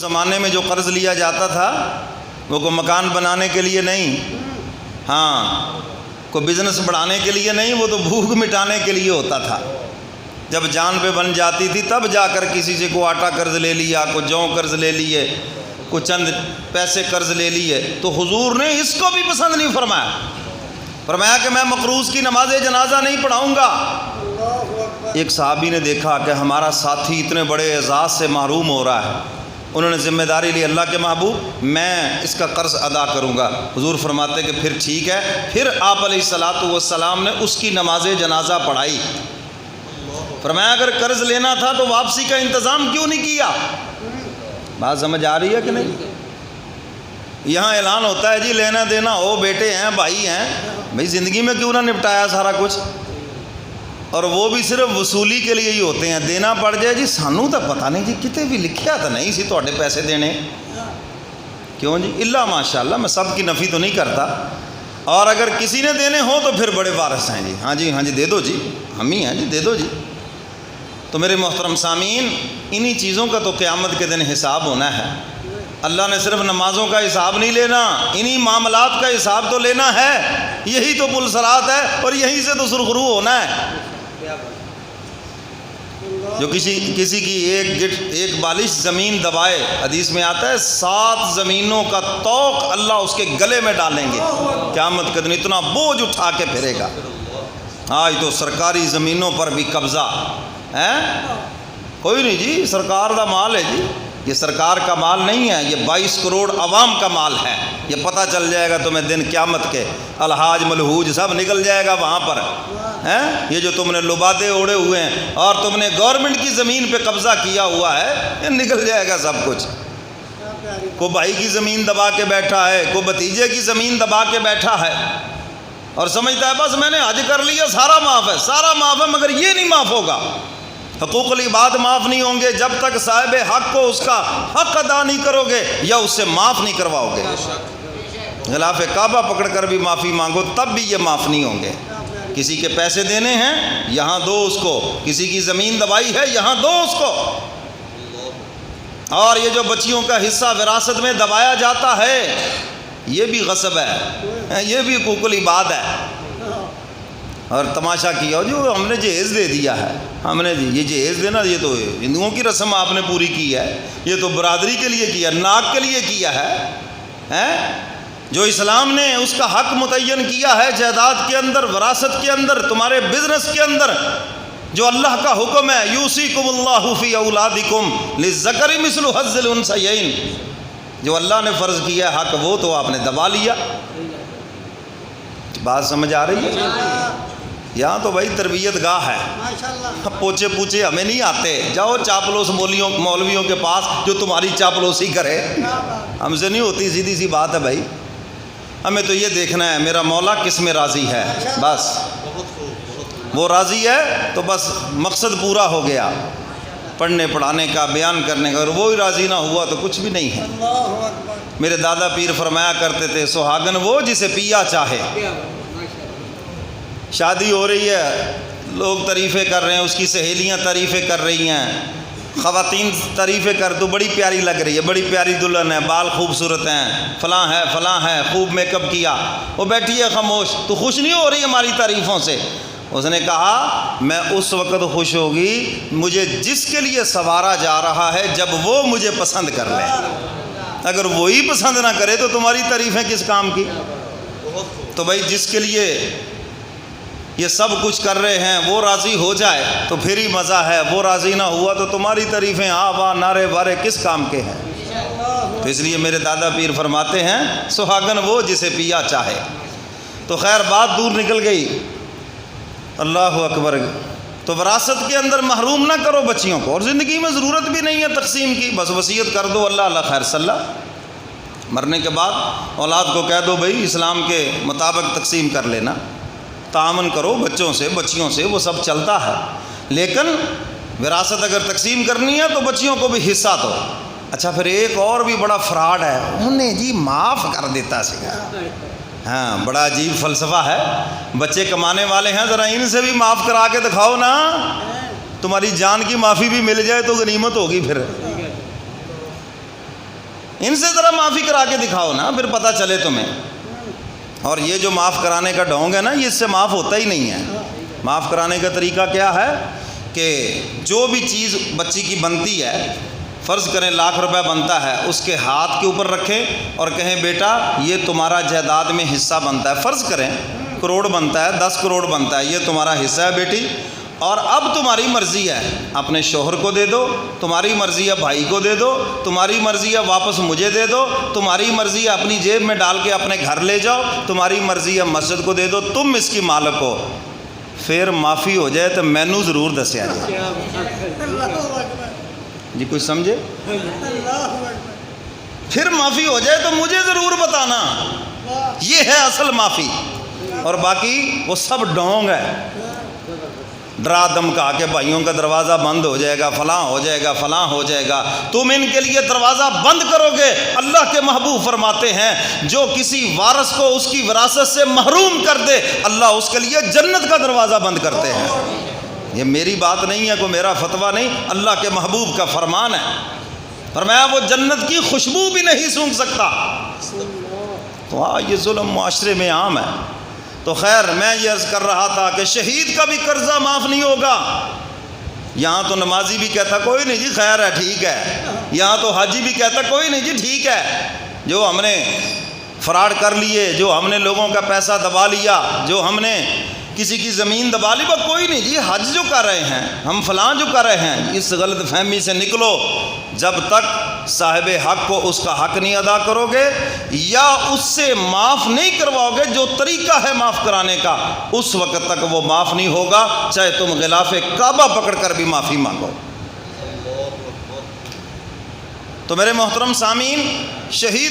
زمانے میں جو قرض لیا جاتا تھا وہ کوئی مکان بنانے کے لیے نہیں، ہاں کوئی بزنس بڑھانے کے لیے نہیں، وہ تو بھوک مٹانے کے لیے ہوتا تھا۔ جب جان پہ بن جاتی تھی تب جا کر کسی سے کو آٹا قرض لے لیا، کو جوں قرض لے لیے، کو چند پیسے قرض لے لیے، تو حضور نے اس کو بھی پسند نہیں فرمایا۔ فرمایا کہ میں مقروض کی نماز جنازہ نہیں پڑھاؤں گا۔ ایک صحابی نے دیکھا کہ ہمارا ساتھی اتنے بڑے اعزاز سے محروم ہو رہا ہے، انہوں نے ذمہ داری لی، اللہ کے محبوب میں اس کا قرض ادا کروں گا۔ حضور فرماتے کہ پھر ٹھیک ہے۔ پھر آپ علیہ الصلاۃ والسلام نے اس کی نماز جنازہ پڑھائی۔ فرمایا اگر قرض لینا تھا تو واپسی کا انتظام کیوں نہیں کیا؟ بات سمجھ آ رہی ہے کہ نہیں؟ یہاں اعلان ہوتا ہے جی لینا دینا ہو، بیٹے ہیں بھائی ہیں، بھائی زندگی میں کیوں نہ نپٹایا سارا کچھ؟ اور وہ بھی صرف وصولی کے لیے ہی ہوتے ہیں، دینا پڑ جائے جی سانوں تو پتہ نہیں جی کتے بھی لکھیا تو نہیں سی تواڈے پیسے دینے، کیوں جی؟ اللہ ماشاء اللہ، میں سب کی نفی تو نہیں کرتا، اور اگر کسی نے دینے ہوں تو پھر بڑے وارث ہیں جی، ہاں جی دے دو جی، ہم ہی ہیں جی، دے دو جی۔ تو میرے محترم سامعین، انہی چیزوں کا تو قیامت کے دن حساب ہونا ہے۔ اللہ نے صرف نمازوں کا حساب نہیں لینا، انہی معاملات کا حساب تو لینا ہے۔ یہی تو پل صراط ہے اور یہیں سے تو سرخرو ہونا ہے۔ جو کسی کی ایک بالش زمین دبائے، حدیث میں آتا ہے 7 زمینوں کا طوق اللہ اس کے گلے میں ڈالیں گے قیامت کے دن، اتنا بوجھ اٹھا کے پھرے گا۔ آج تو سرکاری زمینوں پر بھی قبضہ ہے، کوئی نہیں جی سرکار دا مال ہے جی، یہ سرکار کا مال نہیں ہے، یہ 22 کروڑ عوام کا مال ہے۔ یہ پتہ چل جائے گا تمہیں دن قیامت کے، الحاج ملحوج سب نکل جائے گا وہاں پر۔ یہ جو تم نے لبادے اوڑے ہوئے ہیں اور تم نے گورنمنٹ کی زمین پہ قبضہ کیا ہوا ہے، یہ نکل جائے گا سب کچھ۔ کوئی بھائی کی زمین دبا کے بیٹھا ہے، کوئی بھتیجے کی زمین دبا کے بیٹھا ہے اور سمجھتا ہے بس میں نے حج کر لیا سارا معاف ہے، سارا معاف ہے، مگر یہ نہیں معاف ہوگا۔ حقوق العباد معاف نہیں ہوں گے جب تک صاحب حق کو اس کا حق ادا نہیں کرو گے یا اس سے معاف نہیں کرواؤ گے۔ غلاف کعبہ پکڑ کر بھی معافی مانگو تب بھی یہ معاف نہیں ہوں گے۔ کسی کے پیسے دینے ہیں یہاں دو اس کو، کسی کی زمین دبائی ہے یہاں دو اس کو۔ اور یہ جو بچیوں کا حصہ وراثت میں دبایا جاتا ہے یہ بھی غصب ہے، یہ بھی حقوق العباد ہے۔ اور تماشا کیا جو ہم نے جہیز دے دیا ہے، ہم نے یہ جہیز دینا یہ تو ہندوؤں کی رسم آپ نے پوری کی ہے، یہ تو برادری کے لیے کیا، ناک کے لیے کیا ہے۔ جو اسلام نے اس کا حق متعین کیا ہے جائیداد کے اندر، وراثت کے اندر، تمہارے بزنس کے اندر، جو اللہ کا حکم ہے یوصیکم اللہ فی اولادکم للذکر مثل حظ الانثیین، جو اللہ نے فرض کیا ہے حق وہ تو آپ نے دبا لیا۔ بات سمجھ آ رہی ہے؟ یہاں تو بھائی تربیت گاہ ہے، پوچھے پوچھے ہمیں نہیں آتے، جاؤ چاپلوس مولویوں کے پاس جو تمہاری چاپلوسی کرے، ہم سے نہیں ہوتی، سیدھی سی بات ہے بھائی۔ ہمیں تو یہ دیکھنا ہے میرا مولا کس میں راضی ہے، بس وہ راضی ہے تو بس مقصد پورا ہو گیا، پڑھنے پڑھانے کا، بیان کرنے کا۔ اور وہی راضی نہ ہوا تو کچھ بھی نہیں ہے۔ میرے دادا پیر فرمایا کرتے تھے سہاگن وہ جسے پیا چاہے۔ شادی ہو رہی ہے، لوگ تعریفیں کر رہے ہیں، اس کی سہیلیاں تعریفیں کر رہی ہیں، خواتین تعریفیں کر تو بڑی پیاری لگ رہی ہے، بڑی پیاری دلہن ہے، بال خوبصورت ہیں، فلاں ہے، خوب میک اپ کیا، وہ بیٹھی ہے خاموش، تو خوش نہیں ہو رہی ہماری تعریفوں سے؟ اس نے کہا میں اس وقت خوش ہوگی مجھے جس کے لیے سنوارا جا رہا ہے جب وہ مجھے پسند کر لے، اگر وہی پسند نہ کرے تو تمہاری تعریفیں کس کام کی؟ تو بھائی جس کے لیے یہ سب کچھ کر رہے ہیں وہ راضی ہو جائے تو پھر ہی مزہ ہے، وہ راضی نہ ہوا تو تمہاری تعریفیں ہاں واہ نعرے بارے کس کام کے ہیں؟ تو اس لیے میرے دادا پیر فرماتے ہیں سہاگن وہ جسے پیا چاہے۔ تو خیر بات دور نکل گئی، اللہ اکبر۔ تو وراثت کے اندر محروم نہ کرو بچیوں کو، اور زندگی میں ضرورت بھی نہیں ہے تقسیم کی، بس وصیت کر دو اللہ خیر صلی اللہ، مرنے کے بعد اولاد کو کہہ دو بھائی اسلام کے مطابق تقسیم کر لینا، تعاون کرو بچوں سے بچیوں سے، وہ سب چلتا ہے، لیکن وراثت اگر تقسیم کرنی ہے تو بچیوں کو بھی حصہ دو۔ اچھا پھر ایک اور بھی بڑا فراڈ ہے، انہیں جی معاف کر دیتا سگا، ہاں بڑا عجیب فلسفہ ہے۔ بچے کمانے والے ہیں، ذرا ان سے بھی معاف کرا کے دکھاؤ نا، تمہاری جان کی معافی بھی مل جائے تو غنیمت ہوگی۔ پھر ان سے ذرا معافی کرا کے دکھاؤ نا، پھر پتہ چلے تمہیں۔ اور یہ جو معاف کرانے کا ڈھونگ ہے نا، یہ اس سے معاف ہوتا ہی نہیں ہے۔ معاف کرانے کا طریقہ کیا ہے کہ جو بھی چیز بچی کی بنتی ہے، فرض کریں 1,00,000 روپے بنتا ہے، اس کے ہاتھ کے اوپر رکھیں اور کہیں بیٹا یہ تمہارا جائیداد میں حصہ بنتا ہے۔ فرض کریں کروڑ بنتا ہے، 10 کروڑ بنتا ہے، یہ تمہارا حصہ ہے بیٹی، اور اب تمہاری مرضی ہے اپنے شوہر کو دے دو، تمہاری مرضی ہے بھائی کو دے دو، تمہاری مرضی ہے واپس مجھے دے دو، تمہاری مرضی ہے اپنی جیب میں ڈال کے اپنے گھر لے جاؤ، تمہاری مرضی ہے مسجد کو دے دو، تم اس کی مالک ہو۔ پھر معافی ہو جائے تو مینو ضرور دسیا جائے۔ جی کوئی سمجھے؟ پھر معافی ہو جائے تو مجھے ضرور بتانا، یہ ہے اصل معافی۔ اور باقی وہ سب ڈھونگ ہے، ڈرا دھمکا کے بھائیوں کا دروازہ بند ہو جائے گا، فلاں ہو جائے گا، فلاں ہو جائے گا۔ تم ان کے لیے دروازہ بند کرو گے، اللہ کے محبوب فرماتے ہیں جو کسی وارث کو اس کی وراثت سے محروم کر دے، اللہ اس کے لیے جنت کا دروازہ بند کرتے ہیں۔ یہ میری بات نہیں ہے، کوئی میرا فتویٰ نہیں، اللہ کے محبوب کا فرمان ہے۔ فرمایا وہ جنت کی خوشبو بھی نہیں سونگھ سکتا۔ تو یہ ظلم معاشرے میں عام ہے۔ تو خیر میں یہ عرض کر رہا تھا کہ شہید کا بھی قرضہ معاف نہیں ہوگا۔ یہاں تو نمازی بھی کہتا کوئی نہیں جی خیر ہے ٹھیک ہے، یہاں تو حاجی بھی کہتا کوئی نہیں جی ٹھیک ہے، جو ہم نے فراڈ کر لیے، جو ہم نے لوگوں کا پیسہ دبا لیا، جو ہم نے کسی کی زمین دبا لی، وہ کوئی نہیں جی حج جو کر رہے ہیں ہم فلاں جو کر رہے ہیں۔ اس غلط فہمی سے نکلو، جب تک صاحب حق کو اس کا حق نہیں ادا کرو گے یا اس سے معاف نہیں کرواؤ گے جو طریقہ ہے معاف کرانے کا، اس وقت تک وہ معاف نہیں ہوگا، چاہے تم غلاف کعبہ پکڑ کر بھی معافی مانگو۔ تو میرے محترم سامعین، شہید